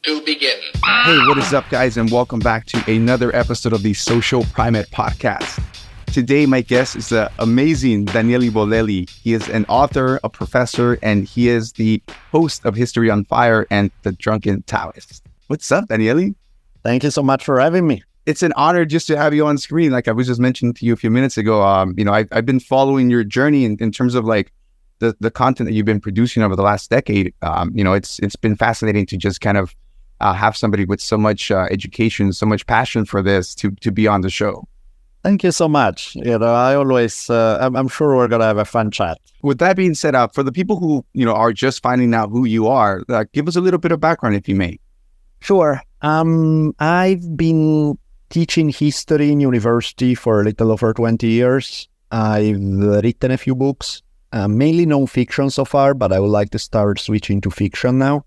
to begin. Hey, what is up, guys, and welcome back to another episode of the Social Primate Podcast. Today, my guest is the amazing Daniele Bolelli. He is an author, a professor, and he is the host of History on Fire and The Drunken Taoist. What's up, Daniele? Thank you so much for having me. It's an honor just to have you on screen. Like I was just mentioning to you a few minutes ago, I've been following your journey in terms of like the content that you've been producing over the last decade. It's been fascinating to just kind of have somebody with so much education, so much passion for this to be on the show. Thank you so much. I always, I'm sure we're going to have a fun chat. With that being said, for the people who, are just finding out who you are, give us a little bit of background, if you may. Sure. I've been teaching history in university for a little over 20 years. I've written a few books, mainly non-fiction so far, but I would like to start switching to fiction now.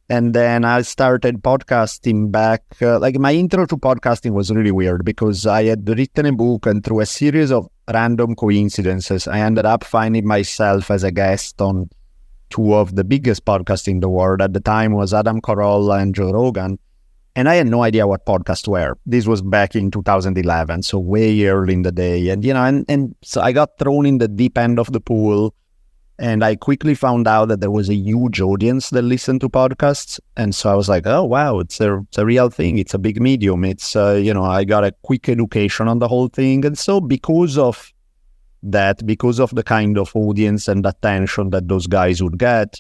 And then I started podcasting back, my intro to podcasting was really weird because I had written a book and through a series of random coincidences, I ended up finding myself as a guest on two of the biggest podcasts in the world. At the time was Adam Carolla and Joe Rogan. And I had no idea what podcasts were. This was back in 2011, so way early in the day. And so I got thrown in the deep end of the pool. And I quickly found out that there was a huge audience that listened to podcasts. And so I was like, oh, wow, it's a real thing. It's a big medium. It's, I got a quick education on the whole thing. And so because of that, because of the kind of audience and attention that those guys would get,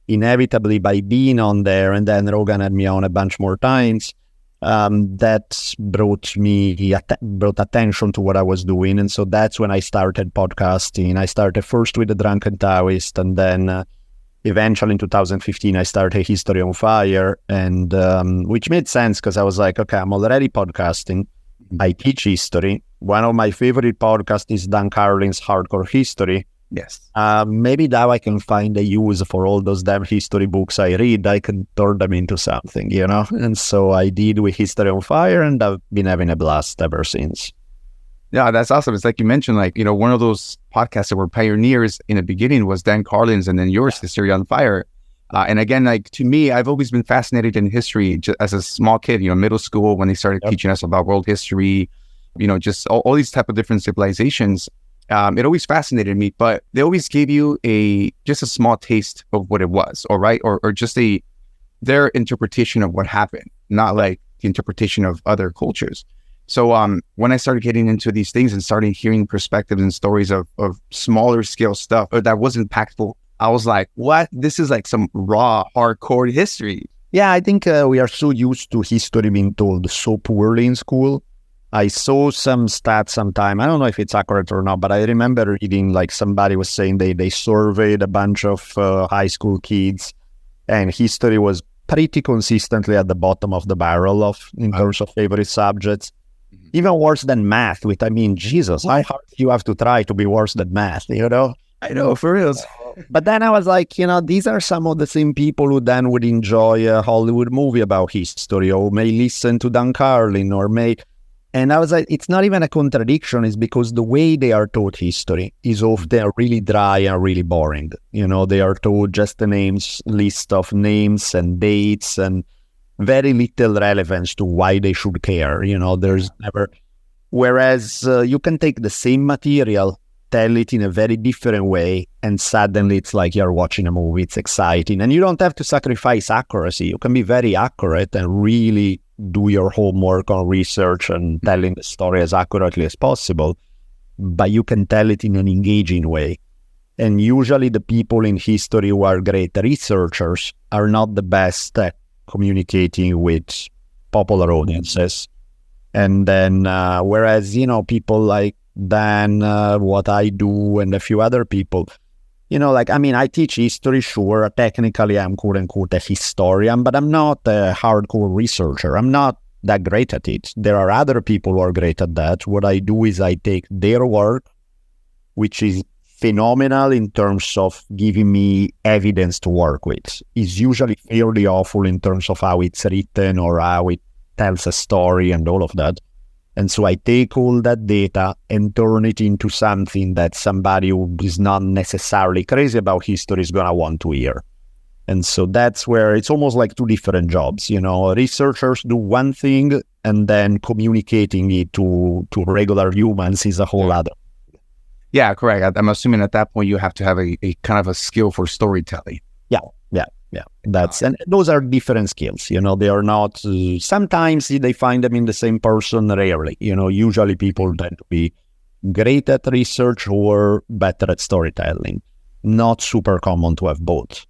inevitably by being on there, and then Rogan had me on a bunch more times, that brought attention to what I was doing. And so that's when I started podcasting. I started first with The Drunken Taoist, and then eventually in 2015, I started History on Fire, and which made sense because I was like, okay, I'm already podcasting. I teach history. One of my favorite podcasts is Dan Carlin's Hardcore History. Yes. Maybe now I can find a use for all those damn history books I read. I can turn them into something, And so I did with History on Fire, and I've been having a blast ever since. Yeah, that's awesome. It's like you mentioned, one of those podcasts that were pioneers in the beginning was Dan Carlin's, and then yours, History on Fire. And again, to me, I've always been fascinated in history as a small kid, middle school, when they started teaching us about world history, just all these type of different civilizations. It always fascinated me, but they always gave you just a small taste of what it was, or just their interpretation of what happened, not like the interpretation of other cultures. So when I started getting into these things and started hearing perspectives and stories of smaller scale stuff that was impactful, I was like, what? This is like some raw, hardcore history. Yeah, I think we are so used to history being told so poorly in school. I saw some stats sometime. I don't know if it's accurate or not, but I remember reading somebody was saying they surveyed a bunch of high school kids, and history was pretty consistently at the bottom of the barrel in terms of favorite subjects. Mm-hmm. Even worse than math, Jesus, how hard you have to try to be worse than math, I know, for real. But then I was like, these are some of the same people who then would enjoy a Hollywood movie about history, or may listen to Dan Carlin, and I was like, it's not even a contradiction. It's because the way they are taught history is often really dry and really boring. They are taught just list of names and dates and very little relevance to why they should care. There's never. Whereas you can take the same material, tell it in a very different way, and suddenly it's like you're watching a movie. It's exciting. And you don't have to sacrifice accuracy. You can be very accurate and really do your homework on research and telling the story as accurately as possible, but you can tell it in an engaging way. And usually the people in history who are great researchers are not the best at communicating with popular audiences. And then, whereas, people like Dan, what I do, and a few other people, I teach history, sure. Technically, I'm quote unquote a historian, but I'm not a hardcore researcher. I'm not that great at it. There are other people who are great at that. What I do is I take their work, which is phenomenal in terms of giving me evidence to work with. It's usually fairly awful in terms of how it's written or how it tells a story and all of that. And so I take all that data and turn it into something that somebody who is not necessarily crazy about history is going to want to hear. And so that's where it's almost like two different jobs. Researchers do one thing, and then communicating it to regular humans is a whole other. Yeah, correct. I'm assuming at that point you have to have a kind of a skill for storytelling. Yeah. And those are different skills. They are not. Sometimes they find them in the same person. Rarely. Usually people tend to be great at research or better at storytelling. Not super common to have both.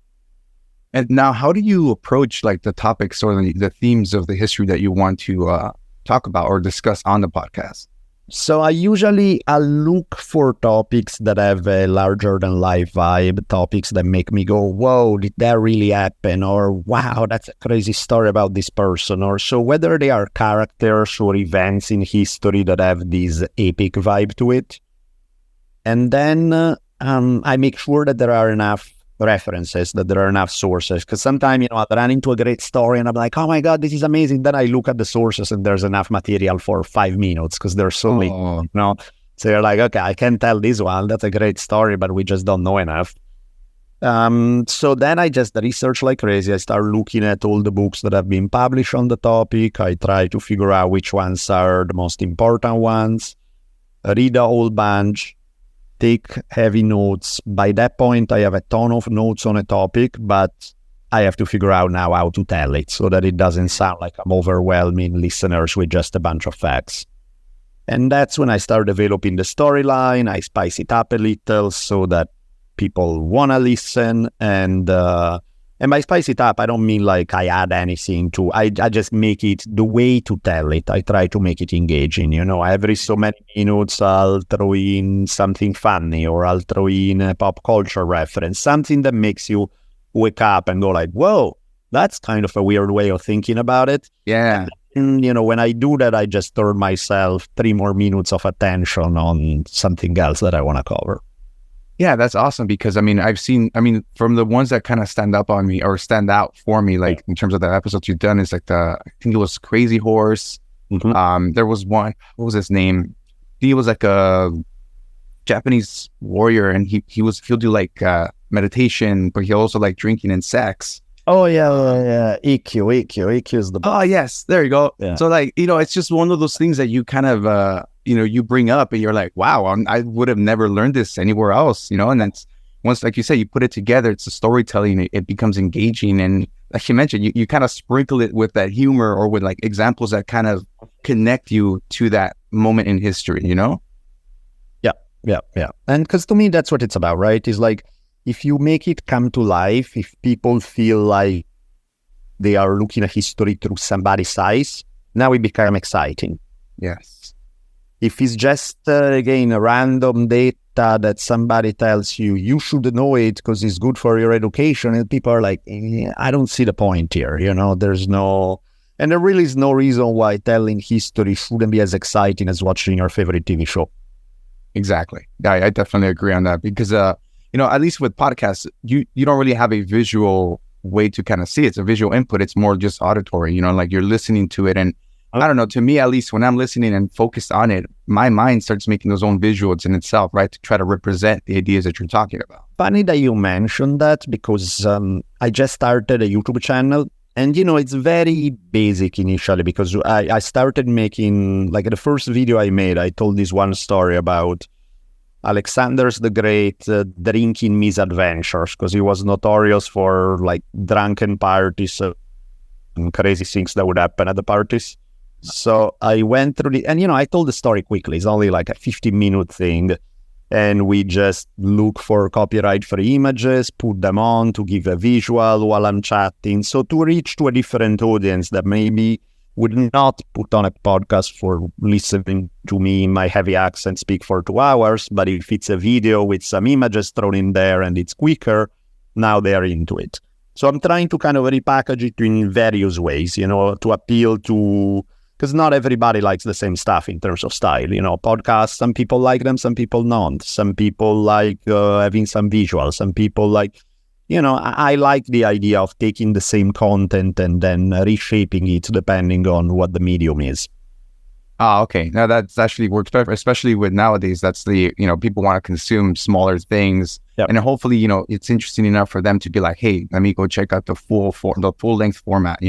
And now, how do you approach like the topics or the themes of the history that you want to talk about or discuss on the podcast? So I look for topics that have a larger than life vibe, topics that make me go, whoa, did that really happen? Or wow, that's a crazy story about this person. Or so whether they are characters or events in history that have this epic vibe to it. And then I make sure that there are enough references, that there are enough sources, because sometimes I run into a great story and I'm like, oh my god, this is amazing. Then I look at the sources and there's enough material for 5 minutes because there's so many. So you're like, okay, I can tell this one, that's a great story, but we just don't know enough. So then I just research like crazy. I start looking at all the books that have been published on the topic. I try to figure out which ones are the most important ones, read a whole bunch, take heavy notes. By that point, I have a ton of notes on a topic, but I have to figure out now how to tell it so that it doesn't sound like I'm overwhelming listeners with just a bunch of facts. And that's when I start developing the storyline. I spice it up a little so that people want to listen. And by spice it up, I don't mean like I add anything to, I just make it the way to tell it. I try to make it engaging. Every so many minutes, I'll throw in something funny, or I'll throw in a pop culture reference, something that makes you wake up and go like, whoa, that's kind of a weird way of thinking about it. Yeah. And, when I do that, I just turn myself 3 more minutes of attention on something else that I want to cover. Yeah, that's awesome because I've seen from the ones that kind of stand up on me or stand out for me, like in terms of the episodes you've done, is like I think it was Crazy Horse. Mm-hmm. There was one, what was his name? He was like a Japanese warrior, and he'll do like meditation, but he also like drinking and sex. Oh yeah. EQ is the. Oh yes, there you go. Yeah. So like it's just one of those things that you kind of you bring up and you're like, wow, I would have never learned this anywhere else, and that's once, like you say, you put it together, it's a storytelling, it becomes engaging. And like you mentioned, you kind of sprinkle it with that humor or with like examples that kind of connect you to that moment in history, Yeah. And because to me, that's what it's about, right? It's like, if you make it come to life, if people feel like they are looking at history through somebody's eyes, now it becomes exciting. Yes. If it's just, again, a random data that somebody tells you, you should know it because it's good for your education, and people are like, I don't see the point here, and there really is no reason why telling history shouldn't be as exciting as watching your favorite TV show. Exactly. I definitely agree on that because, at least with podcasts, you don't really have a visual way to kind of see it. It's a visual input. It's more just auditory, like you're listening to it. And I don't know, to me, at least when I'm listening and focused on it, my mind starts making those own visuals in itself, right? To try to represent the ideas that you're talking about. Funny that you mentioned that because I just started a YouTube channel and, it's very basic initially because I started making, like the first video I made, I told this one story about Alexander the Great drinking misadventures because he was notorious for like drunken parties and crazy things that would happen at the parties. So I went through and I told the story quickly. It's only like a 15-minute thing. And we just look for copyright-free images, put them on to give a visual while I'm chatting. So to reach to a different audience that maybe would not put on a podcast for listening to me in my heavy accent speak for 2 hours. But if it's a video with some images thrown in there and it's quicker, now they're into it. So I'm trying to kind of repackage it in various ways, to appeal to... Because not everybody likes the same stuff in terms of style. Podcasts, some people like them, some people don't. Some people like having some visuals. Some people like, I like the idea of taking the same content and then reshaping it depending on what the medium is. Ah, okay. Now that's actually works better, especially with nowadays. That's the, people want to consume smaller things. Yep. And hopefully, it's interesting enough for them to be like, hey, let me go check out the full length format,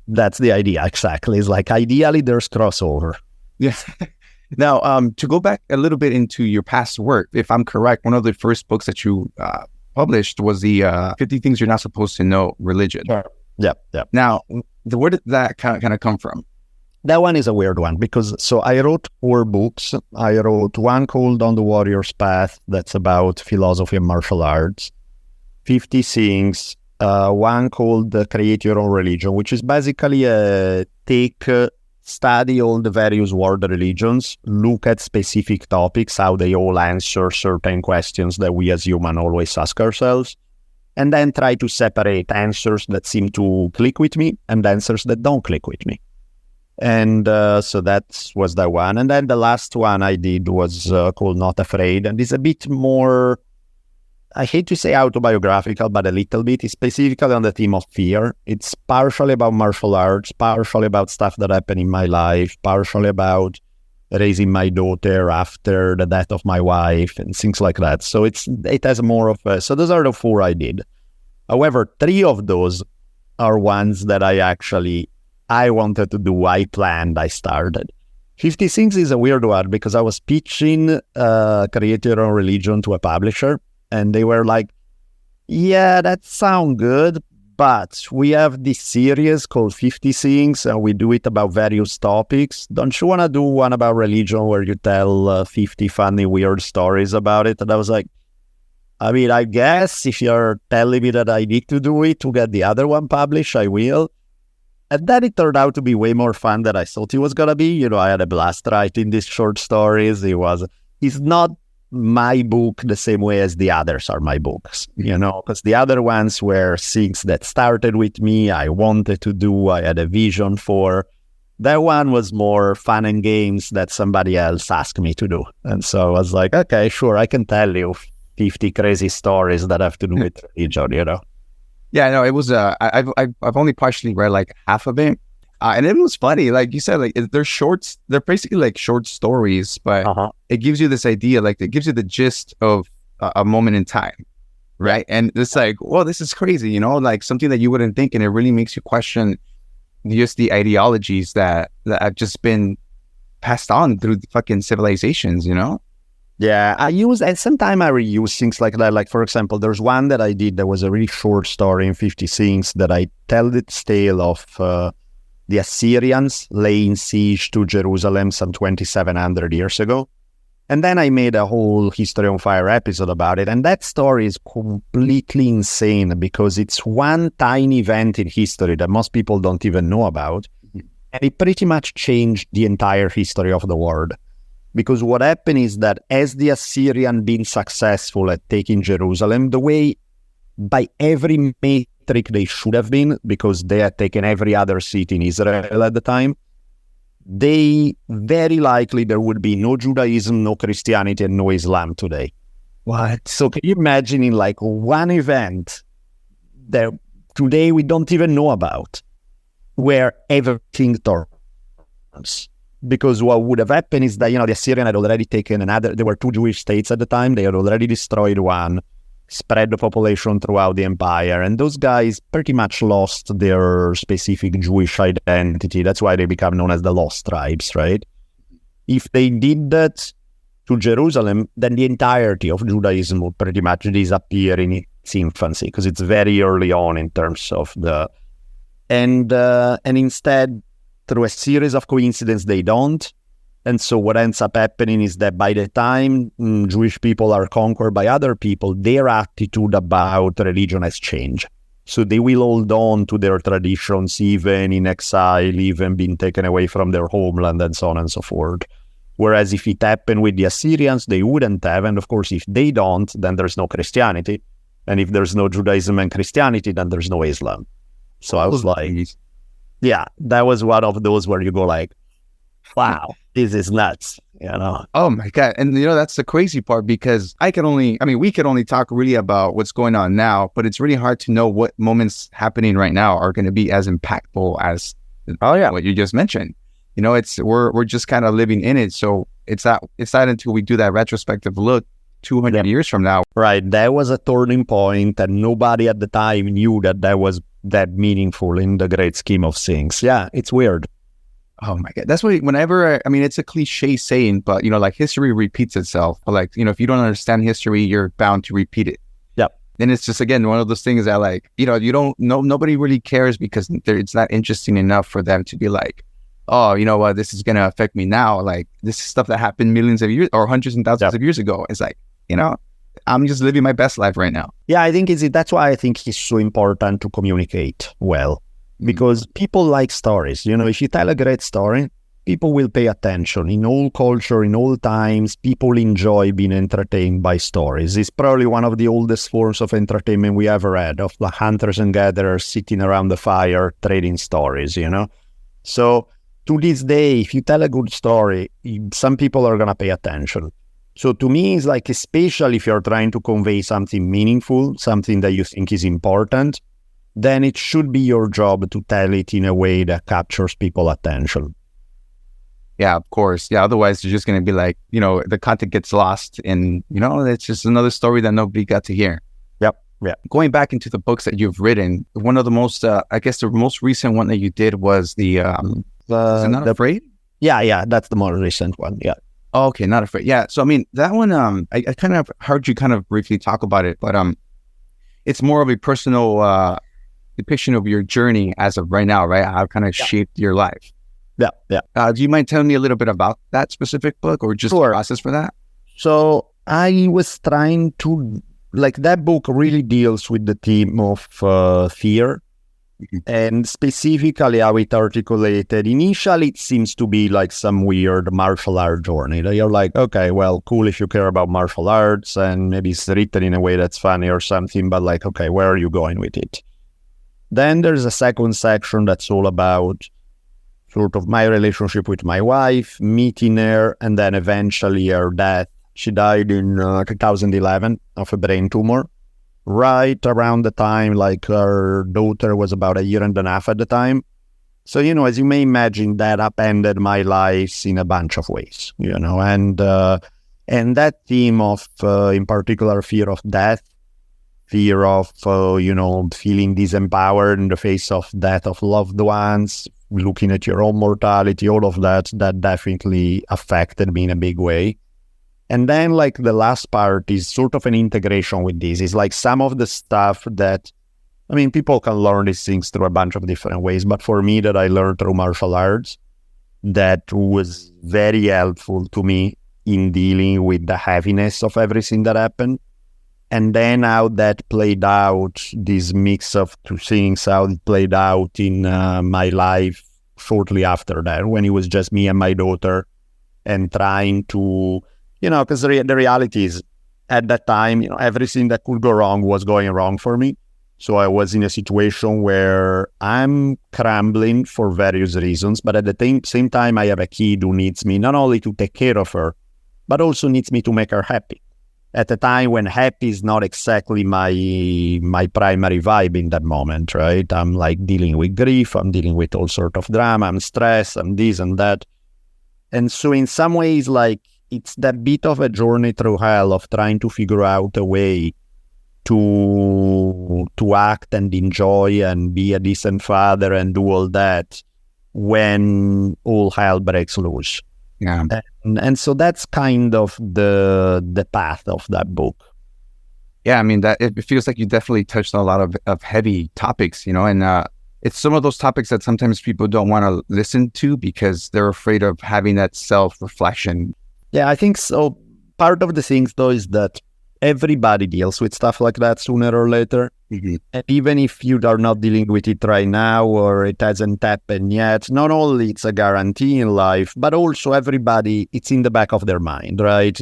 That's the idea. Exactly. It's like, ideally there's crossover. Yeah. Now, to go back a little bit into your past work, if I'm correct, one of the first books that you published was the 50 Things You're Not Supposed to Know Religion. Sure. Yep. Now, where did that kind of come from? That one is a weird one because I wrote 4 books. I wrote one called On the Warrior's Path, that's about philosophy and martial arts. 50 Things, one called Create Your Own Religion, which is basically study all the various world religions, look at specific topics, how they all answer certain questions that we as humans always ask ourselves, and then try to separate answers that seem to click with me and answers that don't click with me. And so that was that one. And then the last one I did was called Not Afraid. And it's a bit more, I hate to say autobiographical, but a little bit. It's specifically on the theme of fear. It's partially about martial arts, partially about stuff that happened in my life, partially about raising my daughter after the death of my wife and things like that. So it has more of a, so those are the 4 I did. However, 3 of those are ones that I wanted to do, I planned, I started. 50 Things is a weird one because I was pitching Create Your Own Religion to a publisher, and they were like, yeah, that sounds good, but we have this series called 50 Things, and we do it about various topics. Don't you want to do one about religion where you tell 50 funny, weird stories about it? And I was like, I guess if you're telling me that I need to do it to get the other one published, I will. And then it turned out to be way more fun than I thought it was going to be. I had a blast writing these short stories. It's not my book the same way as the others are my books, because the other ones were things that started with me, I wanted to do, I had a vision for. That one was more fun and games that somebody else asked me to do. And so I was like, okay, sure, I can tell you 50 crazy stories that have to do with religion, Yeah, no, it was. I've only partially read like half of it, and it was funny. Like you said, like they're shorts. They're basically like short stories, but it gives you this idea. Like it gives you the gist of a moment in time, right? And it's like, well, this is crazy, like something that you wouldn't think, and it really makes you question just the ideologies that have just been passed on through the fucking civilizations, Yeah, and sometimes I reuse things like that. Like, for example, there's one that I did that was a really short story in 50 Things that I tell the tale of the Assyrians laying siege to Jerusalem some 2,700 years ago. And then I made a whole History on Fire episode about it. And that story is completely insane because it's one tiny event in history that most people don't even know about. And it pretty much changed the entire history of the world. Because what happened is that as the Assyrian been successful at taking Jerusalem, the way by every metric they should have been, because they had taken every other city in Israel at the time, they very likely there would be no Judaism, no Christianity, and no Islam today. What? So can you imagine in like one event that today we don't even know about, where everything turns? Because what would have happened is that, the Assyrian had already taken there were 2 Jewish states at the time. They had already destroyed one, spread the population throughout the empire. And those guys pretty much lost their specific Jewish identity. That's why they become known as the Lost Tribes, right? If they did that to Jerusalem, then the entirety of Judaism would pretty much disappear in its infancy, because it's very early on in terms of and instead, through a series of coincidences, they don't. And so what ends up happening is that by the time Jewish people are conquered by other people, their attitude about religion has changed. So they will hold on to their traditions, even in exile, even being taken away from their homeland, and so on and so forth. Whereas if it happened with the Assyrians, they wouldn't have. And of course, if they don't, then there's no Christianity. And if there's no Judaism and Christianity, then there's no Islam. So I was like, yeah, that was one of those where you go like, wow, this is nuts, Oh my God. And that's the crazy part, because we can only talk really about what's going on now, but it's really hard to know what moments happening right now are going to be as impactful as what you just mentioned. we're just kind of living in it. So it's not until we do that retrospective look 200 years from now. Right. That was a turning point, and nobody at the time knew that was that meaningful in the great scheme of things. Yeah, it's weird. Oh my God. That's what, whenever, I mean, it's a cliche saying, but, like history repeats itself. But like, if you don't understand history, you're bound to repeat it. Yep. And it's just, again, one of those things that like, you don't know, nobody really cares because it's not interesting enough for them to be like, oh, you know what, this is going to affect me now. Like, this is stuff that happened millions of years or hundreds and thousands of years ago. It's like, I'm just living my best life right now. Yeah, I think that's why I think it's so important to communicate well. Because people like stories. If you tell a great story, people will pay attention. In all culture, in all times, people enjoy being entertained by stories. It's probably one of the oldest forms of entertainment we ever had, of the hunters and gatherers sitting around the fire trading stories, So to this day, if you tell a good story, some people are going to pay attention. So to me, it's like, especially if you're trying to convey something meaningful, something that you think is important, then it should be your job to tell it in a way that captures people's attention. Yeah, of course. Yeah, otherwise you're just going to be like, the content gets lost and, it's just another story that nobody got to hear. Yep. Yeah. Going back into the books that you've written, one of the most, I guess the most recent one that you did was the Is It Not Afraid? Yeah, that's the more recent one, yeah. Oh, okay, Not Afraid. Yeah, so I mean, that one, I kind of heard you kind of briefly talk about it, but it's more of a personal depiction of your journey as of right now, right? How it kind of shaped your life. Yeah. Do you mind telling me a little bit about that specific book or just the process for that? So I was trying to, that book really deals with the theme of fear. And specifically how it articulated. Initially, it seems to be like some weird martial art journey. You're like, okay, well, cool if you care about martial arts, and maybe it's written in a way that's funny or something, but like, okay, where are you going with it? Then there's a second section that's all about sort of my relationship with my wife, meeting her, and then eventually her death. She died in 2011 of a brain tumor. Right around the time, like, her daughter was about a year and a half at the time. So, as you may imagine, that upended my life in a bunch of ways, and that theme of, in particular, fear of death, fear of, feeling disempowered in the face of death of loved ones, looking at your own mortality, all of that definitely affected me in a big way. And then, like, the last part is sort of an integration with this. It's like some of the stuff that, people can learn these things through a bunch of different ways. But for me, that I learned through martial arts, that was very helpful to me in dealing with the heaviness of everything that happened. And then how that played out, this mix of two things, how it played out in my life shortly after that, when it was just me and my daughter, and trying to... because the reality is, at that time, everything that could go wrong was going wrong for me. So I was in a situation where I'm crumbling for various reasons, but at the same time, I have a kid who needs me not only to take care of her, but also needs me to make her happy. At a time when happy is not exactly my primary vibe in that moment, right? I'm like dealing with grief, I'm dealing with all sort of drama, I'm stressed, I'm this and that. And so in some ways, like, it's that bit of a journey through hell of trying to figure out a way to act and enjoy and be a decent father and do all that when all hell breaks loose. Yeah. And so that's kind of the path of that book. Yeah, that it feels like you definitely touched on a lot of heavy topics, and it's some of those topics that sometimes people don't want to listen to because they're afraid of having that self-reflection. Yeah, I think so. Part of the things, though, is that everybody deals with stuff like that sooner or later. Mm-hmm. And even if you are not dealing with it right now or it hasn't happened yet, not only it's a guarantee in life, but also everybody, it's in the back of their mind, right?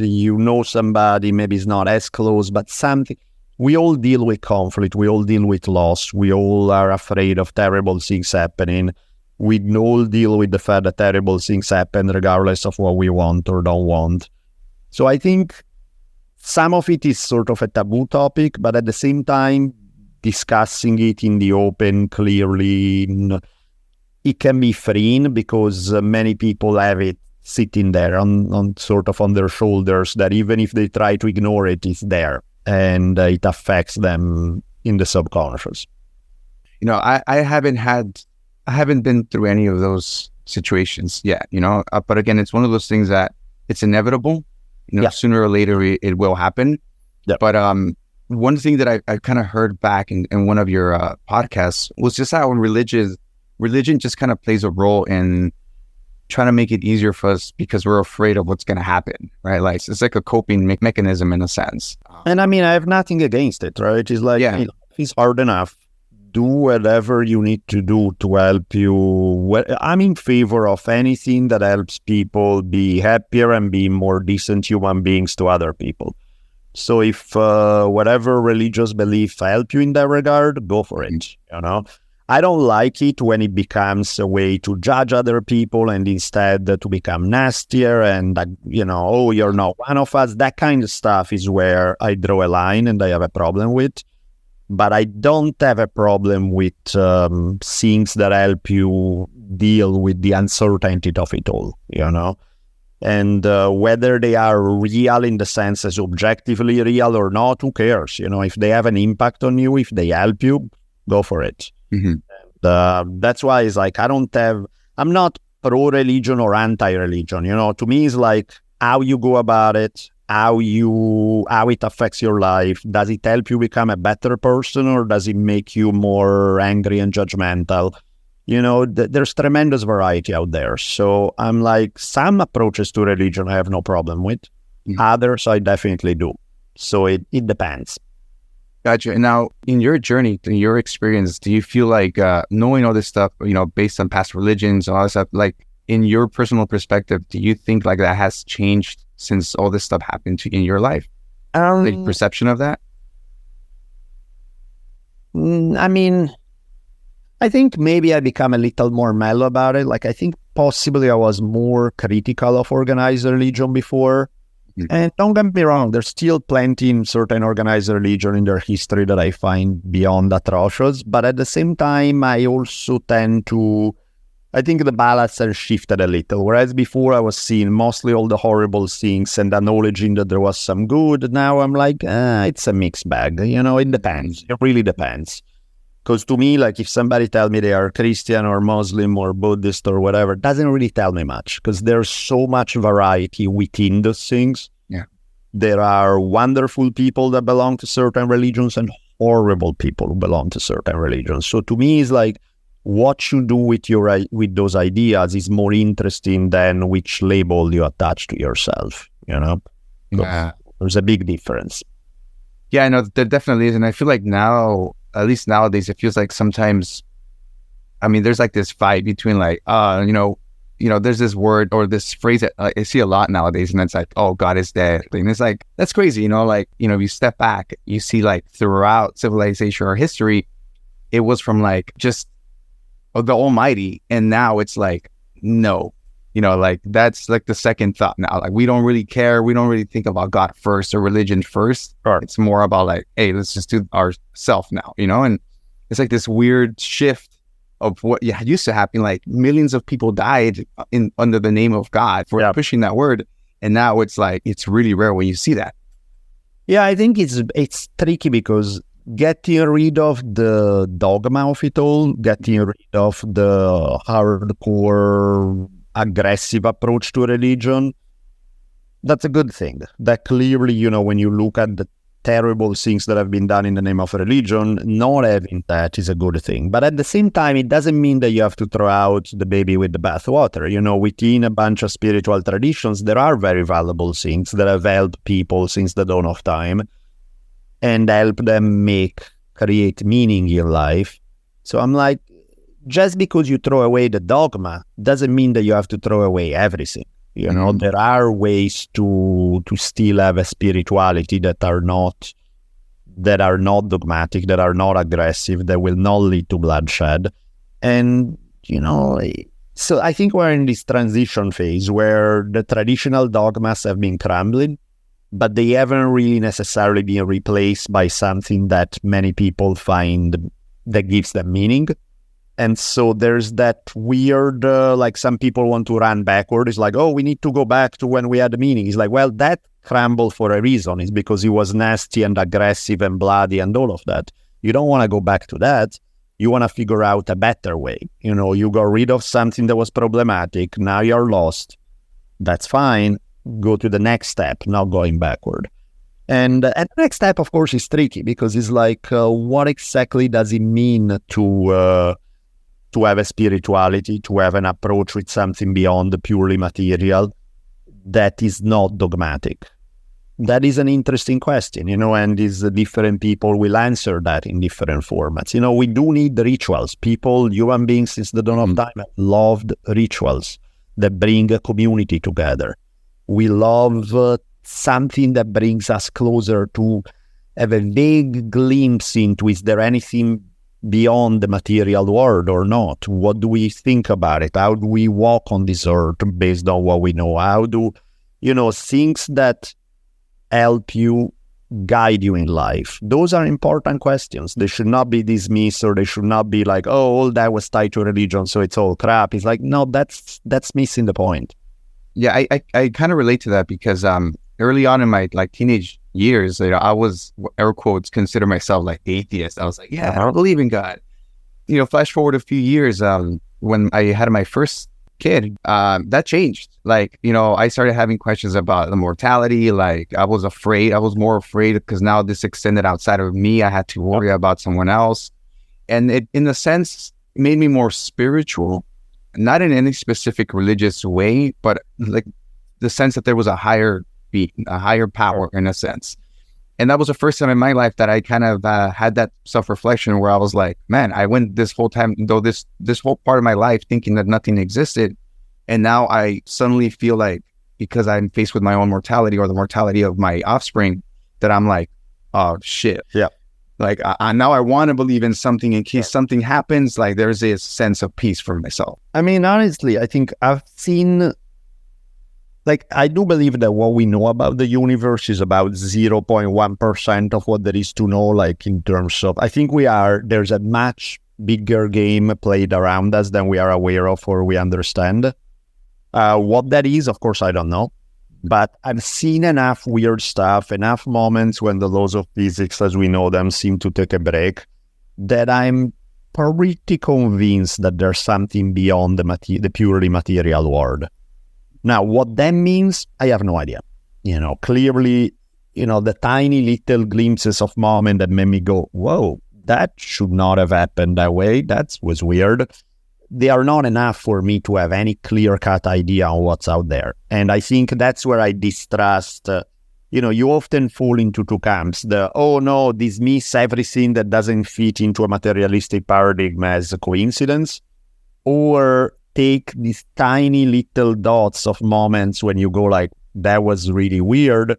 Somebody, maybe it's not as close, but something. We all deal with conflict. We all deal with loss. We all are afraid of terrible things happening. We all deal with the fact that terrible things happen regardless of what we want or don't want. So I think some of it is sort of a taboo topic, but at the same time, discussing it in the open clearly, it can be freeing because many people have it sitting there on sort of on their shoulders, that even if they try to ignore it, it's there, and it affects them in the subconscious. I haven't been through any of those situations yet, but again, it's one of those things that it's inevitable, sooner or later it will happen. Yeah. But one thing that I kind of heard back in one of your podcasts was just how religion just kind of plays a role in trying to make it easier for us because we're afraid of what's going to happen, right? Like it's like a coping mechanism in a sense. And I mean, I have nothing against it, right? It's like, if it's hard enough, do whatever you need to do to help you. I'm in favor of anything that helps people be happier and be more decent human beings to other people. So if whatever religious belief help you in that regard, go for it, I don't like it when it becomes a way to judge other people and instead to become nastier and, oh, you're not one of us. That kind of stuff is where I draw a line and I have a problem with. But I don't have a problem with things that help you deal with the uncertainty of it all, And whether they are real in the sense as objectively real or not, who cares? If they have an impact on you, if they help you, go for it. And, that's why it's like, I'm not pro-religion or anti-religion. To me, it's like how you go about it, how it affects your life. Does it help you become a better person, or does it make you more angry and judgmental? There's tremendous variety out there. So I'm like, some approaches to religion I have no problem with. Others I definitely do. So it depends. Gotcha. And now, in your journey, in your experience, do you feel like knowing all this stuff, based on past religions and all this stuff, like in your personal perspective, do you think like that has changed since all this stuff happened in your life? The perception of that? I mean, I think maybe I become a little more mellow about it. Like, I think possibly I was more critical of organized religion before. And don't get me wrong, there's still plenty in certain organized religion in their history that I find beyond atrocious. But at the same time, I also tend to, I think the balance has shifted a little. Whereas before I was seeing mostly all the horrible things and acknowledging that there was some good. Now I'm like, it's a mixed bag. It depends. It really depends. Because to me, like, if somebody tell me they are Christian or Muslim or Buddhist or whatever, doesn't really tell me much, because there's so much variety within those things. Yeah. There are wonderful people that belong to certain religions and horrible people who belong to certain religions. So to me, it's like, what you do with those ideas is more interesting than which label you attach to yourself, Yeah. There's a big difference. Yeah, I know there definitely is. And I feel like now, at least nowadays, it feels like sometimes, there's like this fight between like, there's this word or this phrase that I see a lot nowadays, and it's like, oh, God is dead. And it's like, that's crazy, if you step back, you see like throughout civilization or history, it was from like just the Almighty, and now it's like, no, like that's like the second thought now. Like, we don't really care. We don't really think about God first or religion first. Or it's more about like, hey, let's just do ourself now, and it's like this weird shift of what used to happen. Like, millions of people died under the name of God for pushing that word, and now it's like, it's really rare when you see that. Yeah, I think it's tricky because getting rid of the dogma of it all, getting rid of the hardcore aggressive approach to religion, that's a good thing. That clearly, when you look at the terrible things that have been done in the name of religion, not having that is a good thing. But at the same time, it doesn't mean that you have to throw out the baby with the bathwater. Within a bunch of spiritual traditions, there are very valuable things that have helped people since the dawn of time and help them create meaning in life. So I'm like, just because you throw away the dogma doesn't mean that you have to throw away everything. There are ways to still have a spirituality that are not dogmatic, that are not aggressive, that will not lead to bloodshed. And, so I think we're in this transition phase where the traditional dogmas have been crumbling, but they haven't really necessarily been replaced by something that many people find that gives them meaning. And so there's that weird, like some people want to run backward. It's like, oh, we need to go back to when we had meaning. It's like, well, that crumbled for a reason. It's because he was nasty and aggressive and bloody and all of that. You don't want to go back to that. You want to figure out a better way. You know, you got rid of something that was problematic. Now you're lost. That's fine. Go to the next step, not going backward. And the next step, of course, is tricky because it's like, what exactly does it mean to have a spirituality, to have an approach with something beyond the purely material that is not dogmatic? That is an interesting question, you know, and different people will answer that in different formats. You know, we do need rituals. People, human beings since the dawn of time have loved rituals that bring a community together. We love something that brings us closer to have a vague glimpse into, is there anything beyond the material world or not? What do we think about it? How do we walk on this earth based on what we know? How do, you know, things that help you, guide you in life? Those are important questions. They should not be dismissed, or they should not be like, oh, all that was tied to religion, so it's all crap. It's like, no, that's missing the point. Yeah, I kind of relate to that because early on in my like teenage years, you know, I was, air quotes, consider myself like atheist. I was like, yeah, I don't believe in God. You know, flash forward a few years, when I had my first kid, that changed. Like, you know, I started having questions about the mortality. Like, I was more afraid because now this extended outside of me. I had to worry about someone else. And it, in a sense, made me more spiritual, not in any specific religious way, but like the sense that there was a higher being, a higher power in a sense. And that was the first time in my life that I kind of had that self-reflection where I was like, man, I went this whole time, though this whole part of my life thinking that nothing existed. And now I suddenly feel like, because I'm faced with my own mortality or the mortality of my offspring, that I'm like, oh shit. Yeah. Like now I want to believe in something in case something happens. Like there's this sense of peace for myself. I mean, honestly, I think I've seen, like, I do believe that what we know about the universe is about 0.1% of what there is to know, like in terms of, I think there's a much bigger game played around us than we are aware of or we understand. What that is, of course, I don't know. But I've seen enough weird stuff, enough moments when the laws of physics as we know them seem to take a break, that I'm pretty convinced that there's something beyond the purely material world. Now, what that means, I have no idea. You know, clearly, you know, the tiny little glimpses of moment that made me go, whoa, that should not have happened that way. That was weird. They are not enough for me to have any clear-cut idea on what's out there. And I think that's where I distrust, you know, you often fall into two camps. Oh no, dismiss everything that doesn't fit into a materialistic paradigm as a coincidence, or take these tiny little dots of moments when you go like, that was really weird,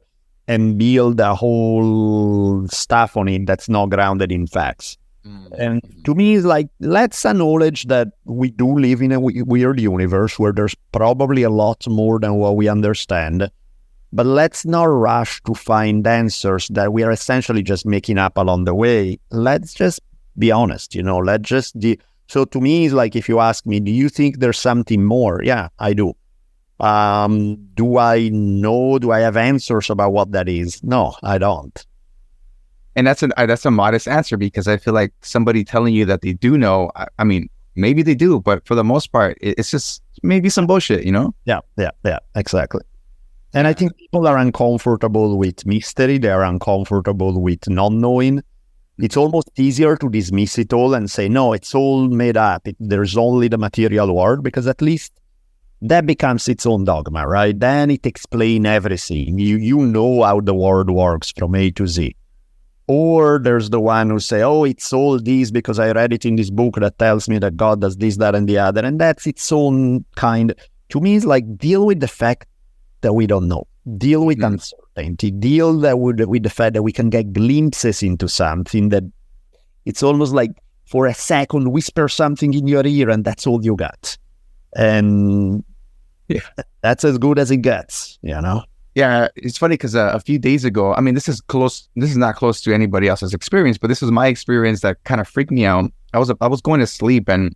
and build a whole stuff on it that's not grounded in facts. And to me, it's like, let's acknowledge that we do live in a weird universe where there's probably a lot more than what we understand. But let's not rush to find answers that we are essentially just making up along the way. Let's just be honest, you know, let's just... So to me, it's like, if you ask me, do you think there's something more? Yeah, I do. Do I know? Do I have answers about what that is? No, I don't. And that's a modest answer, because I feel like somebody telling you that they do know, I mean, maybe they do, but for the most part, it's just maybe some bullshit, you know? Yeah, exactly. And I think people are uncomfortable with mystery. They are uncomfortable with not knowing. It's almost easier to dismiss it all and say, no, it's all made up. There's only the material world, because at least that becomes its own dogma, right? Then it explains everything. You know how the world works from A to Z. Or there's the one who say, oh, it's all this because I read it in this book that tells me that God does this, that, and the other. And that's its own kind. To me, it's like, deal with the fact that we don't know. Deal with uncertainty. Deal with the fact that we can get glimpses into something that it's almost like for a second whisper something in your ear and that's all you got. And that's as good as it gets, you know? Yeah, it's funny because a few days ago, I mean, this is not close to anybody else's experience, but this was my experience that kind of freaked me out. I was going to sleep, and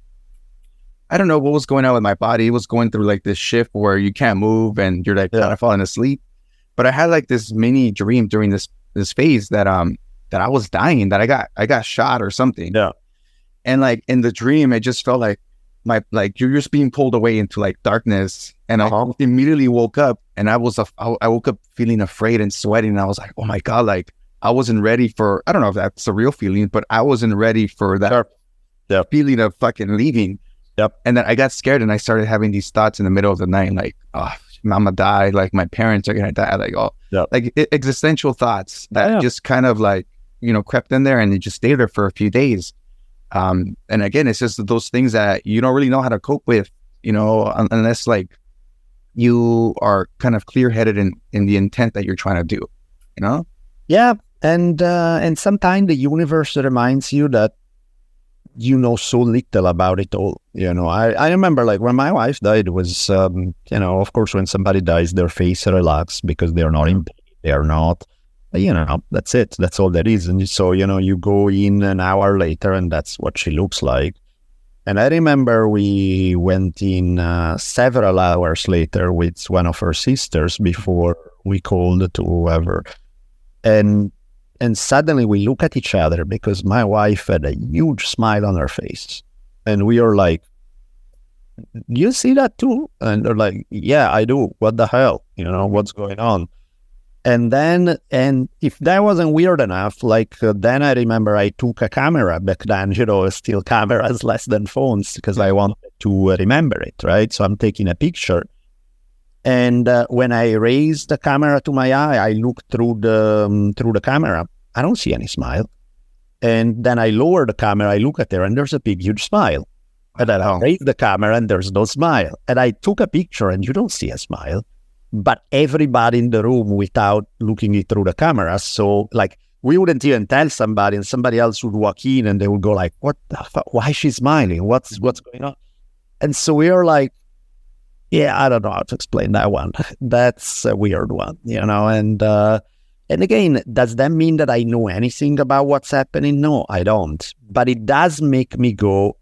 I don't know what was going on with my body. It was going through like this shift where you can't move and you're like kind of falling asleep. But I had like this mini dream during this phase that that I was dying, that I got shot or something. Yeah. And like in the dream, it just felt like you're just being pulled away into like darkness. And I immediately woke up, and I woke up feeling afraid and sweating. And I was like, oh my God, like I wasn't ready for, I don't know if that's a real feeling, but I wasn't ready for that feeling of fucking leaving. Yep. And then I got scared, and I started having these thoughts in the middle of the night, like, oh, mama died, like my parents are gonna die, like like existential thoughts that just kind of like, crept in there, and it just stayed there for a few days. And again, it's just those things that you don't really know how to cope with, unless like you are kind of clear-headed in the intent that you're trying to do, Yeah. And sometimes the universe reminds you that you know so little about it all. I remember like when my wife died, it was, of course, when somebody dies, their face relax because they're not in pain. They are not, that's it. That's all there is. And so, you go in an hour later, and that's what she looks like. And I remember we went in several hours later with one of her sisters before we called to whoever. And suddenly we look at each other because my wife had a huge smile on her face. And we are like, you see that too? And they're like, yeah, I do. What the hell? What's going on? And if that wasn't weird enough, like then I remember I took a camera back then, still cameras less than phones, because I wanted to remember it, right? So I'm taking a picture. And when I raised the camera to my eye, I looked through the camera. I don't see any smile. And then I lower the camera, I look at her, and there's a big, huge smile. And then I raise the camera, and there's no smile. And I took a picture, and you don't see a smile. But everybody in the room without looking it through the camera. So like we wouldn't even tell somebody, and somebody else would walk in, and they would go like, what the fuck? Why is she smiling? What's going on? And so we are like, yeah, I don't know how to explain that one. That's a weird one, and again, does that mean that I know anything about what's happening? No, I don't. But it does make me go,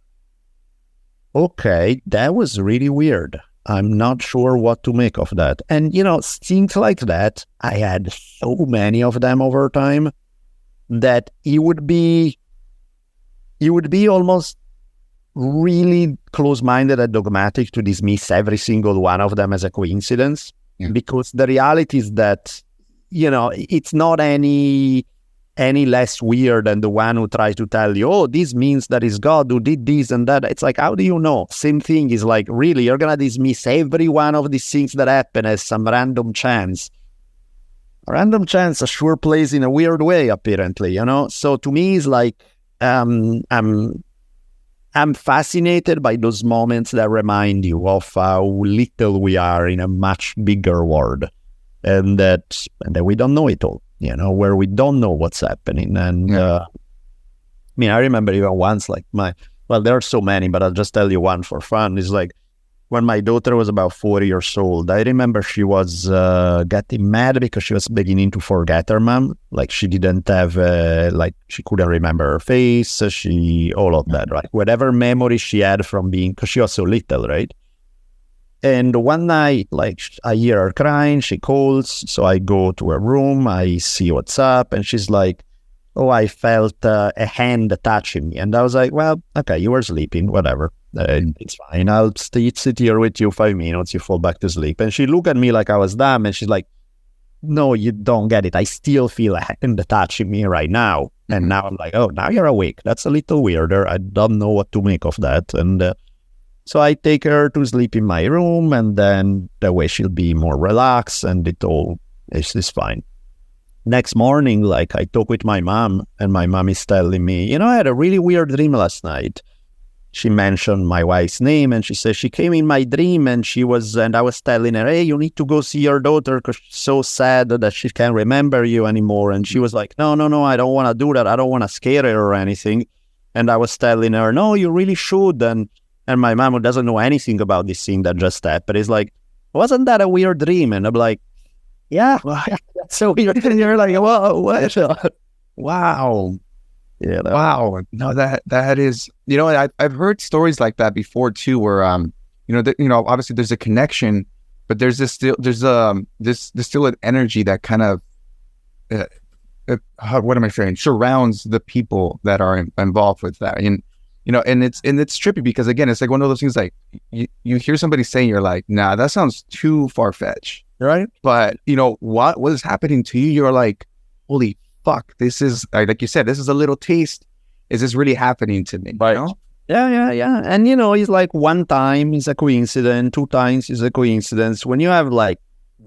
okay, that was really weird. I'm not sure what to make of that. And, things like that, I had so many of them over time that it would be almost really close-minded and dogmatic to dismiss every single one of them as a coincidence. Yeah. Because the reality is that, it's not any less weird than the one who tries to tell you, oh, this means that it's God who did this and that. It's like, how do you know? Same thing is like, really, you're going to dismiss every one of these things that happen as some random chance. A random chance sure plays in a weird way, apparently, So to me, it's like, I'm fascinated by those moments that remind you of how little we are in a much bigger world, and that we don't know it all. Where we don't know what's happening. And I remember even once, like there are so many, but I'll just tell you one for fun. It's like when my daughter was about 4 years old, I remember she was getting mad because she was beginning to forget her mom. Like she didn't have, she couldn't remember her face, all of that, right? Whatever memory she had from because she was so little, right? And one night, like, I hear her crying, she calls, so I go to her room, I see what's up, and she's like, oh, I felt a hand touching me. And I was like, well, okay, you were sleeping, whatever, it's fine, I'll sit here with you 5 minutes, you fall back to sleep. And she looked at me like I was dumb, and she's like, no, you don't get it, I still feel a hand touching me right now. Mm-hmm. And now I'm like, oh, now you're awake, that's a little weirder, I don't know what to make of that. And so I take her to sleep in my room, and then that way she'll be more relaxed, and it all is fine. Next morning, like, I talk with my mom, and my mom is telling me, I had a really weird dream last night. She mentioned my wife's name, and she says she came in my dream, and I was telling her, hey, you need to go see your daughter because she's so sad that she can't remember you anymore. And she was like, no, I don't want to do that. I don't want to scare her or anything. And I was telling her, no, you really should. And my mom, who doesn't know anything about this thing that just happened, is like, wasn't that a weird dream? And I'm like, yeah, that's so weird. And you're like, whoa, what? Wow. Wow. No, that is, I've heard stories like that before too, where, obviously there's a connection, but there's still an energy that kind of, what am I saying? Surrounds the people that are involved with that. And, and it's trippy because again, it's like one of those things like you hear somebody saying, you're like, nah, that sounds too far-fetched. Right. But what is happening to you? You're like, holy fuck, this is like you said, this is a little taste. Is this really happening to me? Right. Yeah. And it's like one time is a coincidence, two times is a coincidence. When you have like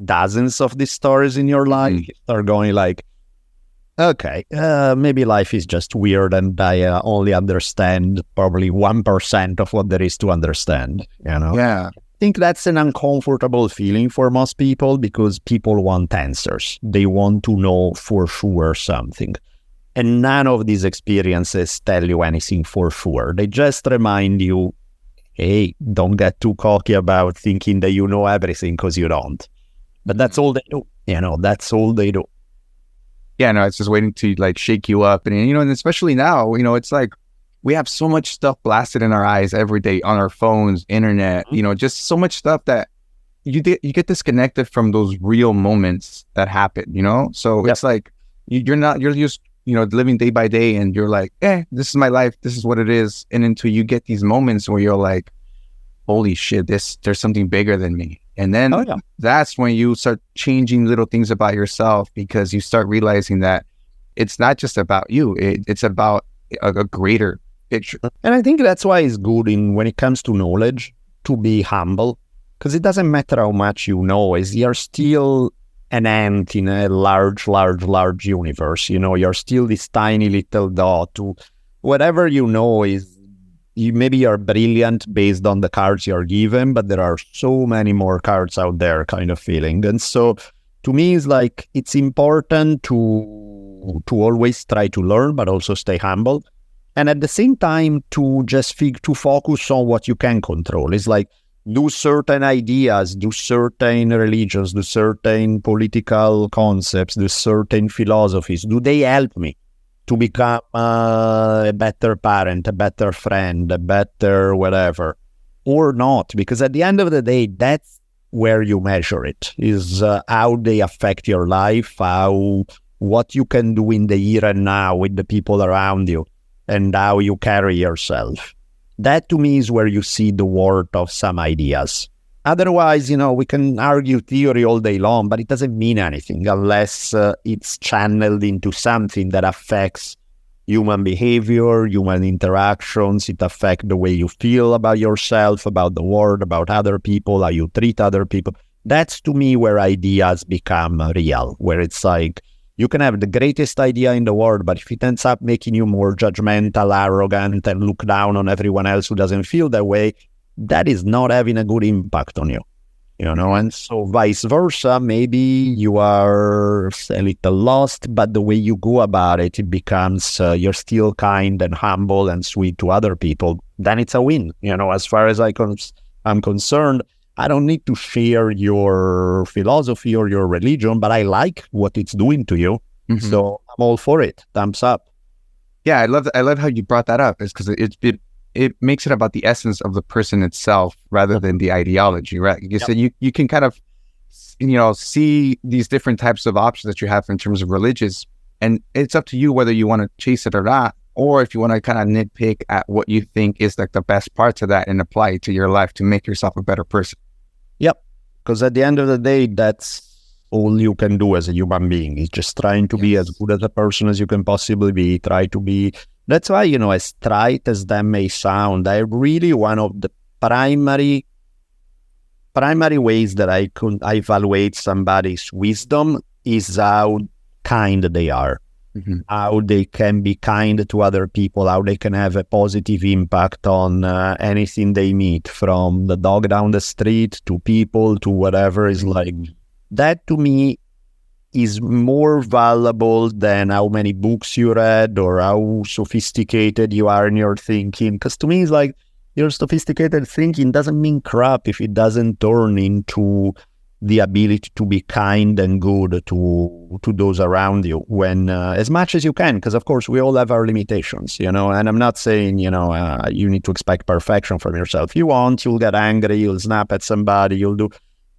dozens of these stories in your life, you start going like, okay, maybe life is just weird and I only understand probably 1% of what there is to understand, Yeah. I think that's an uncomfortable feeling for most people because people want answers. They want to know for sure something. And none of these experiences tell you anything for sure. They just remind you, hey, don't get too cocky about thinking that you know everything because you don't. But that's all they do. That's all they do. Yeah, no, it's just waiting to like shake you up. And, and especially now, it's like we have so much stuff blasted in our eyes every day on our phones, internet, just so much stuff that you get disconnected from those real moments that happen, So It's like you're just, living day by day and you're like, this is my life. This is what it is. And until you get these moments where you're like, holy shit, there's something bigger than me. And then that's when you start changing little things about yourself because you start realizing that it's not just about you. It's about a greater picture. And I think that's why it's good when it comes to knowledge to be humble, because it doesn't matter how much you know, you're still an ant in a large universe. You're still this tiny little dot. Whatever you know is, maybe you're brilliant based on the cards you're given, but there are so many more cards out there kind of feeling. And so to me, it's like, it's important to always try to learn, but also stay humble. And at the same time, to focus on what you can control. It's like, do certain ideas, do certain religions, do certain political concepts, do certain philosophies. Do they help me to become a better parent, a better friend, a better whatever, or not? Because at the end of the day, that's where you measure it, is how they affect your life, what you can do in the here and now with the people around you, and how you carry yourself. That to me is where you see the worth of some ideas. Otherwise, we can argue theory all day long, but it doesn't mean anything unless it's channeled into something that affects human behavior, human interactions. It affects the way you feel about yourself, about the world, about other people, how you treat other people. That's to me where ideas become real, where it's like, you can have the greatest idea in the world, but if it ends up making you more judgmental, arrogant, and look down on everyone else who doesn't feel that way, that is not having a good impact on you, and so vice versa. Maybe you are a little lost, but the way you go about it, it becomes, you're still kind and humble and sweet to other people. Then it's a win. As far as I'm concerned, I don't need to share your philosophy or your religion, but I like what it's doing to you. Mm-hmm. So I'm all for it. Thumbs up. Yeah, I love how you brought that up. Is because it makes it about the essence of the person itself rather than the ideology, right? You said you can kind of, see these different types of options that you have in terms of religious, and it's up to you whether you want to chase it or not, or if you want to kind of nitpick at what you think is like the best parts of that and apply it to your life to make yourself a better person. Yep. Because at the end of the day, that's all you can do as a human being, is just trying to be as good as a person as you can possibly be. Try to be. That's why, as trite as that may sound, I really, one of the primary ways that I evaluate somebody's wisdom is how kind they are. Mm-hmm. How they can be kind to other people, how they can have a positive impact on anything they meet, from the dog down the street to people to whatever. Is like, that to me is more valuable than how many books you read or how sophisticated you are in your thinking. Because to me, it's like, your sophisticated thinking doesn't mean crap if it doesn't turn into the ability to be kind and good to those around you when as much as you can, because of course we all have our limitations, and I'm not saying you need to expect perfection from yourself. You won't, you'll get angry, you'll snap at somebody, you'll do,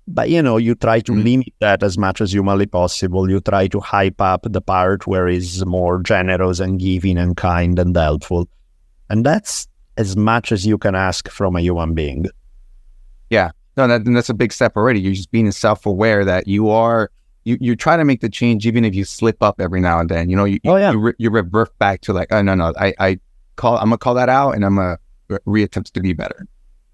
but you try to limit that as much as humanly possible. You try to hype up the part where it's more generous and giving and kind and helpful, and that's as much as you can ask from a human being. Yeah. No, that's a big step already. You're just being self-aware that you try to make the change even if you slip up every now and then. You revert back to like, oh no, I'm gonna call that out and I'm gonna reattempt to be better.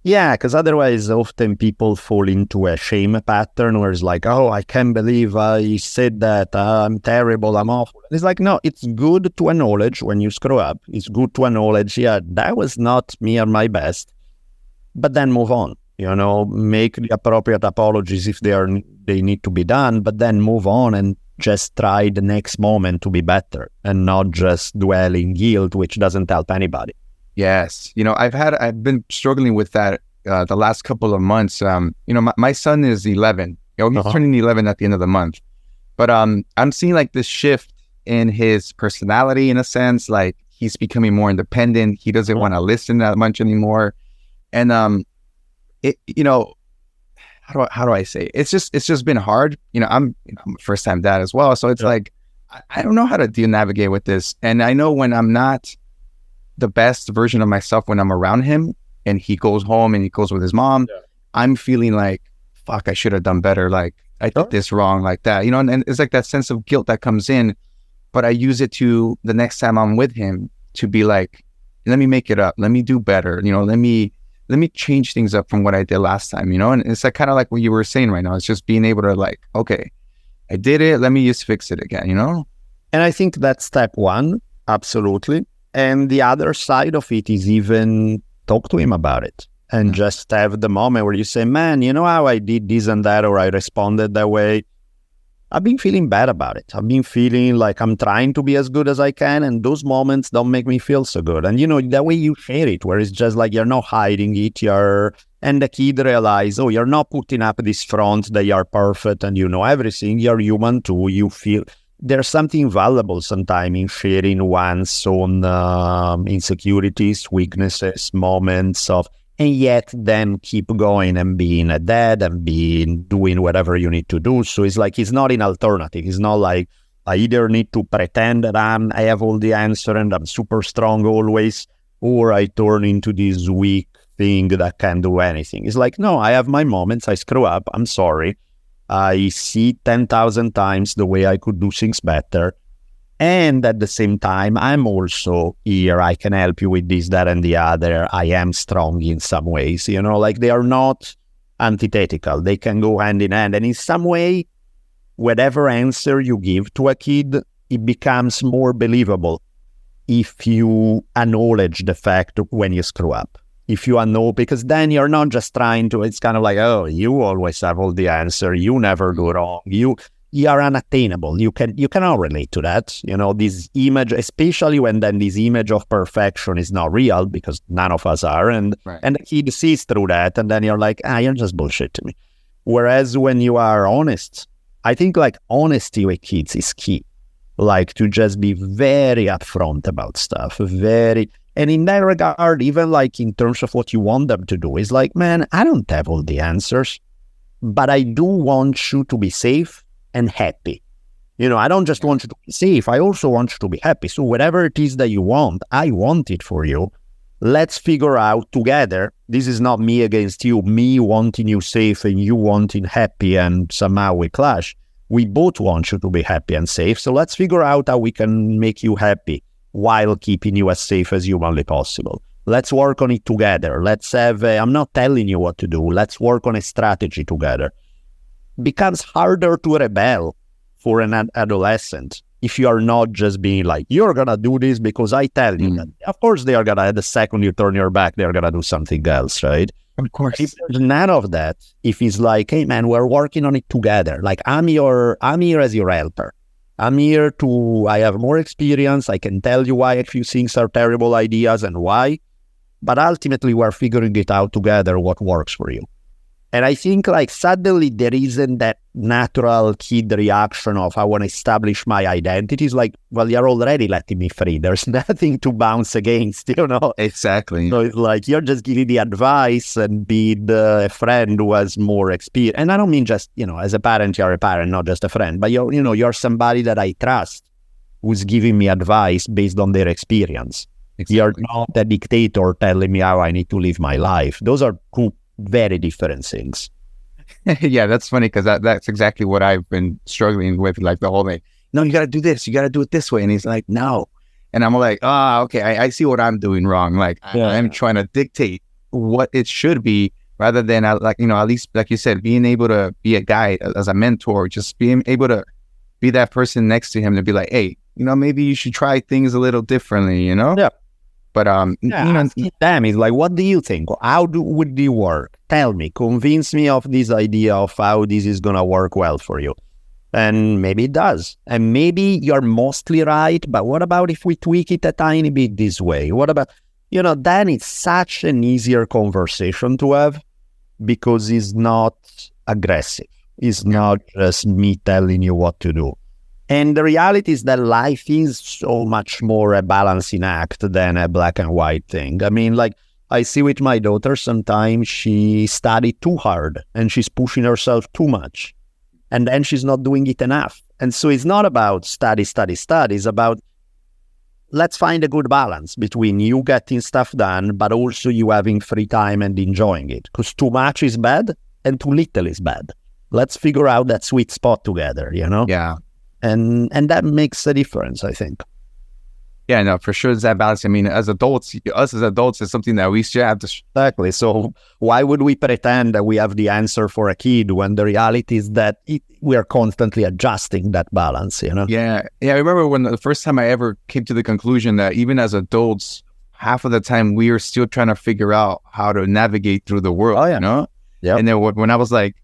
Yeah, because otherwise often people fall into a shame pattern where it's like, oh, I can't believe I said that, I'm terrible, I'm awful. And it's like, no, it's good to acknowledge when you screw up. It's good to acknowledge, yeah, that was not me at my best, but then move on. Make the appropriate apologies if they need to be done, but then move on and just try the next moment to be better and not just dwell in guilt, which doesn't help anybody. Yes. I've been struggling with that the last couple of months. My son is 11. He's turning 11 at the end of the month. But I'm seeing like this shift in his personality in a sense, like he's becoming more independent. He doesn't want to listen that much anymore. And how do I say it? It's just been hard. I'm a first time dad as well. So it's like, I don't know how to navigate with this. And I know when I'm not the best version of myself when I'm around him and he goes home and he goes with his mom, I'm feeling like, fuck, I should have done better. Like I did this wrong, like that, and it's like that sense of guilt that comes in, but I use it to the next time I'm with him to be like, let me make it up. Let me do better. Let me change things up from what I did last time, and it's like kind of like what you were saying right now. It's just being able to like, okay, I did it. Let me just fix it again, And I think that's step one. Absolutely. And the other side of it is even talk to him about it and just have the moment where you say, man, you know how I did this and that, or I responded that way. I've been feeling bad about it. I've been feeling like I'm trying to be as good as I can, and those moments don't make me feel so good. And that way you share it, where it's just like you're not hiding it. And the kid realize, oh, you're not putting up this front that you're perfect and you know everything. You're human too. You feel there's something valuable sometimes in sharing one's own insecurities, weaknesses, moments of, and yet then keep going and being a dad and doing whatever you need to do. So it's like, it's not an alternative. It's not like I either need to pretend that I have all the answer and I'm super strong always, or I turn into this weak thing that can't do anything. It's like, no, I have my moments. I screw up. I'm sorry. I see 10,000 times the way I could do things better. And at the same time, I'm also here. I can help you with this, that, and the other. I am strong in some ways, like they are not antithetical. They can go hand in hand. And in some way, whatever answer you give to a kid, it becomes more believable if you acknowledge the fact when you screw up. If you know, because then you're not just trying to, it's kind of like, oh, you always have all the answer. You never do wrong. You are unattainable. You cannot relate to that. This image, especially when then this image of perfection is not real, because none of us are. And the kid sees through that. And then you're like, you're just bullshit to me. Whereas when you are honest, I think like honesty with kids is key. Like to just be very upfront about stuff, and in that regard, even like in terms of what you want them to do, is like, man, I don't have all the answers, but I do want you to be safe and happy. I don't just want you to be safe. I also want you to be happy. So whatever it is that you want, I want it for you. Let's figure out together. This is not me against you, me wanting you safe and you wanting happy, and somehow we clash. We both want you to be happy and safe. So let's figure out how we can make you happy while keeping you as safe as humanly possible. Let's work on it together. Let's have, I'm not telling you what to do. Let's work on a strategy together. Becomes harder to rebel for an adolescent if you are not just being like, you're going to do this because I tell you that. Of course, they are going to, the second you turn your back, they're going to do something else, right? Of course. If there's none of that, if it's like, hey man, we're working on it together. Like I'm here as your helper. I'm here I have more experience. I can tell you why a few things are terrible ideas and why. But ultimately, we're figuring it out together what works for you. And I think like suddenly there isn't that natural kid reaction of I want to establish my identity. It's like, well, you're already letting me free. There's nothing to bounce against, you know? Exactly. So it's like you're just giving the advice and be a friend who has more experience. And I don't mean just, you know, as a parent, you're a parent, not just a friend, but you're somebody that I trust who's giving me advice based on their experience. Exactly. You're not a dictator telling me how I need to live my life. Those are two very different things. Yeah, that's funny because that's exactly what I've been struggling with, like the whole thing. No, you got to do this. You got to do it this way. And he's like, no. And I'm like, okay, I see what I'm doing wrong. Like, I'm trying to dictate what it should be rather than, like, you know, at least, like you said, being able to be a guide as a mentor, just being able to be that person next to him to be like, hey, you know, maybe you should try things a little differently, you know? Yeah. But, you know, damn it, like, what do you think? How would it work? Tell me, convince me of this idea of how this is going to work well for you. And maybe it does. And maybe you're mostly right, but what about if we tweak it a tiny bit this way? What about, you know, then it's such an easier conversation to have because it's not aggressive. It's not just me telling you what to do. And the reality is that life is so much more a balancing act than a black and white thing. I mean, like, I see with my daughter sometimes she studied too hard and she's pushing herself too much. And then she's not doing it enough. And so it's not about study. It's about let's find a good balance between you getting stuff done, but also you having free time and enjoying it. Because too much is bad and too little is bad. Let's figure out that sweet spot together, you know? Yeah. And that makes a difference, I think. Yeah, no, for sure it's that balance. I mean, us as adults is something that we should have to... Exactly. So why would we pretend that we have the answer for a kid when the reality is that we are constantly adjusting that balance, you know? Yeah. Yeah, I remember when the first time I ever came to the conclusion that even as adults, half of the time we are still trying to figure out how to navigate through the world, you know? Yeah. And then when I was like,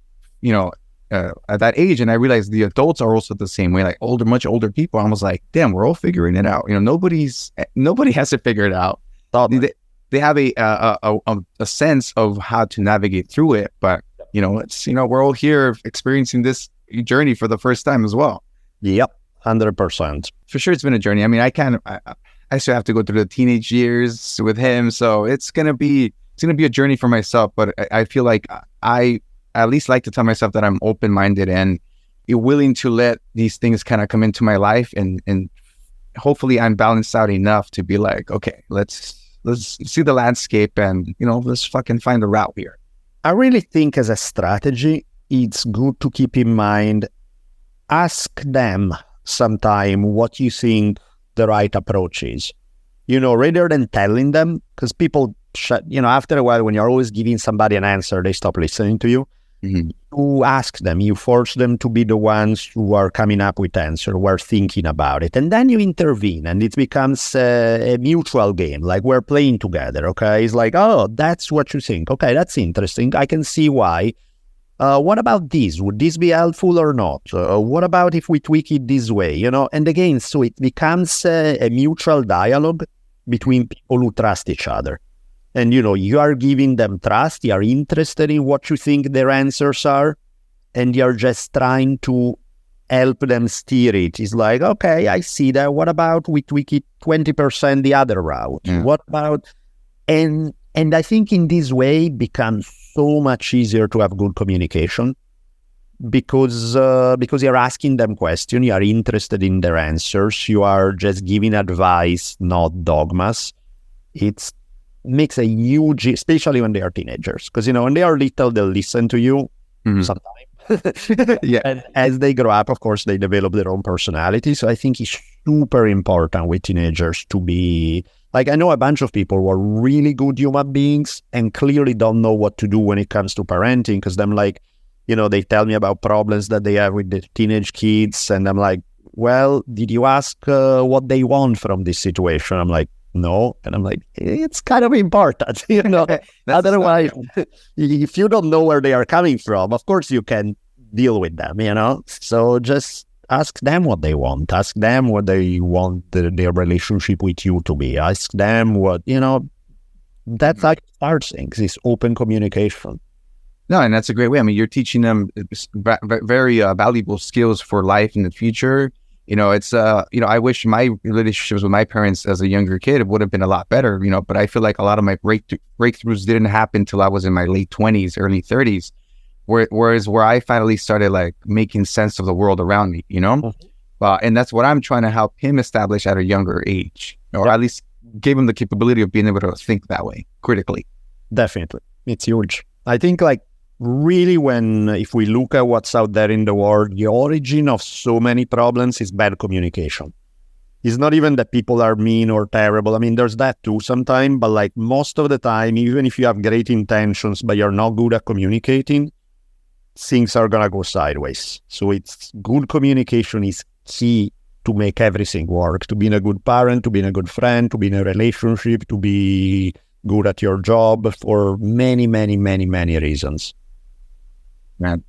you know, at that age, and I realized the adults are also the same way, like much older people. I was like, damn, we're all figuring it out. You know, nobody has to figure it out. They have a sense of how to navigate through it, but you know, we're all here experiencing this journey for the first time as well. Yep, 100%. For sure, it's been a journey. I mean, I still have to go through the teenage years with him, so it's gonna be a journey for myself. But I feel like I at least like to tell myself that I'm open-minded and willing to let these things kind of come into my life, and hopefully I'm balanced out enough to be like, okay, let's see the landscape and, you know, let's fucking find the route here. I really think as a strategy, it's good to keep in mind, ask them sometime what you think the right approach is, you know, rather than telling them, because people, you know, after a while, when you're always giving somebody an answer, they stop listening to you. Mm-hmm. You ask them, you force them to be the ones who are coming up with answer, who are thinking about it, and then you intervene, and it becomes a mutual game, like we're playing together, okay? It's like, oh, that's what you think. Okay, that's interesting. I can see why. What about this? Would this be helpful or not? What about if we tweak it this way, you know? And again, so it becomes a mutual dialogue between people who trust each other. And, you know, you are giving them trust, you are interested in what you think their answers are, and you're just trying to help them steer it. It's like, okay, I see that. What about we tweak it 20% the other route? Yeah. What about... And I think in this way it becomes so much easier to have good communication because you're asking them questions, you are interested in their answers, you are just giving advice, not dogmas. It makes a huge, especially when they are teenagers, because, you know, when they are little, they'll listen to you sometimes. Yeah. And as they grow up, of course, they develop their own personality. So I think it's super important with teenagers to be... Like, I know a bunch of people who are really good human beings and clearly don't know what to do when it comes to parenting, because them, like, you know, they tell me about problems that they have with the teenage kids, and I'm like, well, did you ask what they want from this situation? I'm like, no. And I'm like, it's kind of important, you know. Otherwise, if you don't know where they are coming from, of course you can deal with them, you know. So just ask them what they want. Ask them what they want their relationship with you to be. Ask them what, you know, that's like starts things, is open communication. No, and that's a great way. I mean, you're teaching them very valuable skills for life in the future. It's, I wish my relationships with my parents as a younger kid would have been a lot better, but I feel like a lot of my breakthroughs didn't happen till I was in my late 20s, early 30s, whereas where I finally started like making sense of the world around me, and that's what I'm trying to help him establish at a younger age, or at least give him the capability of being able to think that way critically. Definitely. It's huge. I think like really if we look at what's out there in the world, the origin of so many problems is bad communication. It's not even that people are mean or terrible. I mean, there's that too sometimes, but like most of the time, even if you have great intentions, but you're not good at communicating, things are going to go sideways. So it's good communication is key to make everything work, to being a good parent, to being a good friend, to be in a relationship, to be good at your job for many, many, many, many reasons. Man,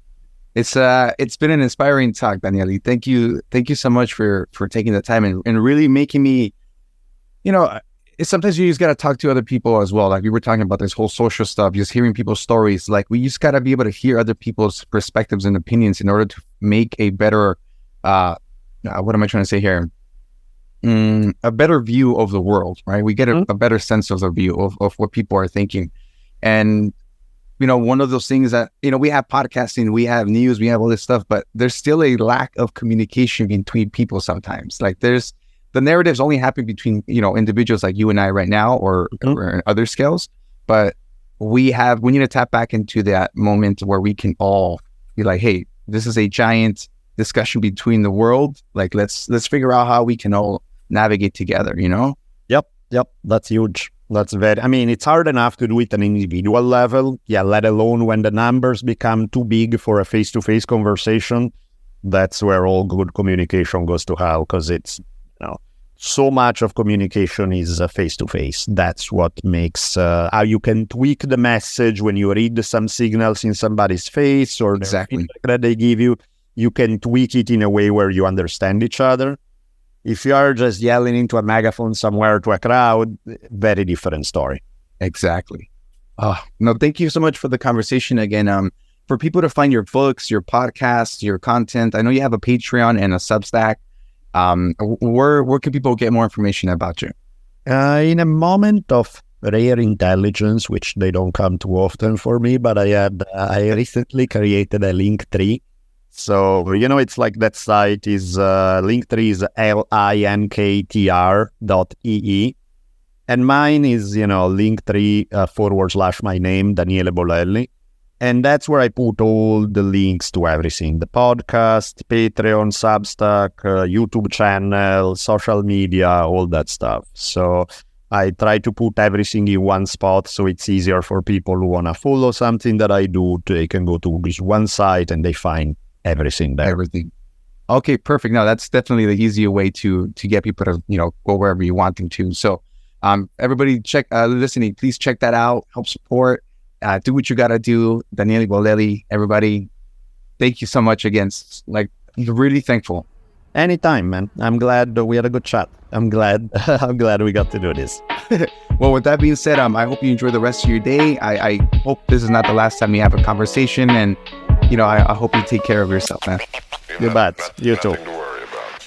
it's been an inspiring talk, Daniele. Thank you so much for taking the time and really making me, sometimes you just got to talk to other people as well. Like we were talking about this whole social stuff, just hearing people's stories. Like we just got to be able to hear other people's perspectives and opinions in order to make a better, what am I trying to say here? A better view of the world, right? We get a better sense of the view of what people are thinking. And, one of those things that, we have podcasting, we have news, we have all this stuff, but there's still a lack of communication between people sometimes. Like the narratives only happen between, individuals like you and I right now or other scales, but we need to tap back into that moment where we can all be like, hey, this is a giant discussion between the world. Like, let's figure out how we can all navigate together, Yep. That's huge. It's hard enough to do it at an individual level. Yeah, let alone when the numbers become too big for a face-to-face conversation. That's where all good communication goes to hell, because it's, so much of communication is face-to-face. That's what makes how you can tweak the message when you read some signals in somebody's face or exactly that they give you. You can tweak it in a way where you understand each other. If you are just yelling into a megaphone somewhere to a crowd, very different story. Exactly. No, thank you so much for the conversation again. For people to find your books, your podcasts, your content, I know you have a Patreon and a Substack. Where can people get more information about you? In a moment of rare intelligence, which they don't come too often for me, but I recently created a Linktree. So, it's like that site is, Linktree is linktr.ee. And mine is, Linktree / my name, Daniele Bolelli. And that's where I put all the links to everything. The podcast, Patreon, Substack, YouTube channel, social media, all that stuff. So I try to put everything in one spot so it's easier for people who want to follow something that I do. They can go to this one site and they find everything there. Everything. Okay, perfect. No, that's definitely the easier way to get people to, go wherever you want them to. So everybody listening, please check that out. Help support. Do what you got to do. Daniele Bolelli, everybody. Thank you so much again. Like, really thankful. Anytime, man. I'm glad we had a good chat. I'm glad we got to do this. Well, with that being said, I hope you enjoy the rest of your day. I hope this is not the last time we have a conversation, and I hope you take care of yourself, man. You bet. You too.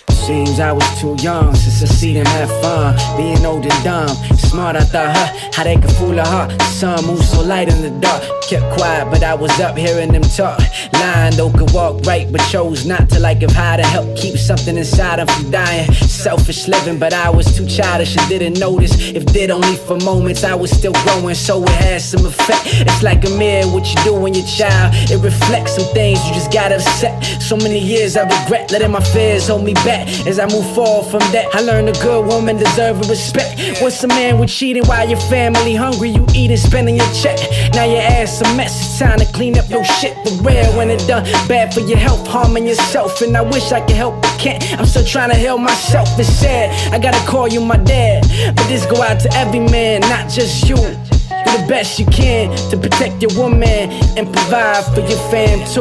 Seems I was too young to succeed and have fun. Being old and dumb, smart I thought, how they could fool a heart. The sun moves so light in the dark. Kept quiet, but I was up hearing them talk. Lying though could walk right, but chose not to. Like if how to help keep something inside them from dying. Selfish living, but I was too childish and didn't notice. If did only for moments, I was still growing, so it had some effect. It's like a mirror, what you do when you're child. It reflects some things you just got upset. So many years I regret letting my fears hold me back. As I move forward from that, I learned a good woman deserves respect. What's a man with cheating while your family hungry? You eating, spending your check. Now your ass a mess. It's time to clean up your shit for real. When it done bad for your health, harming yourself. And I wish I could help, but can't. I'm still trying to help myself. It's sad. I gotta call you my dad, but this go out to every man, not just you. Do the best you can to protect your woman and provide for your fam too.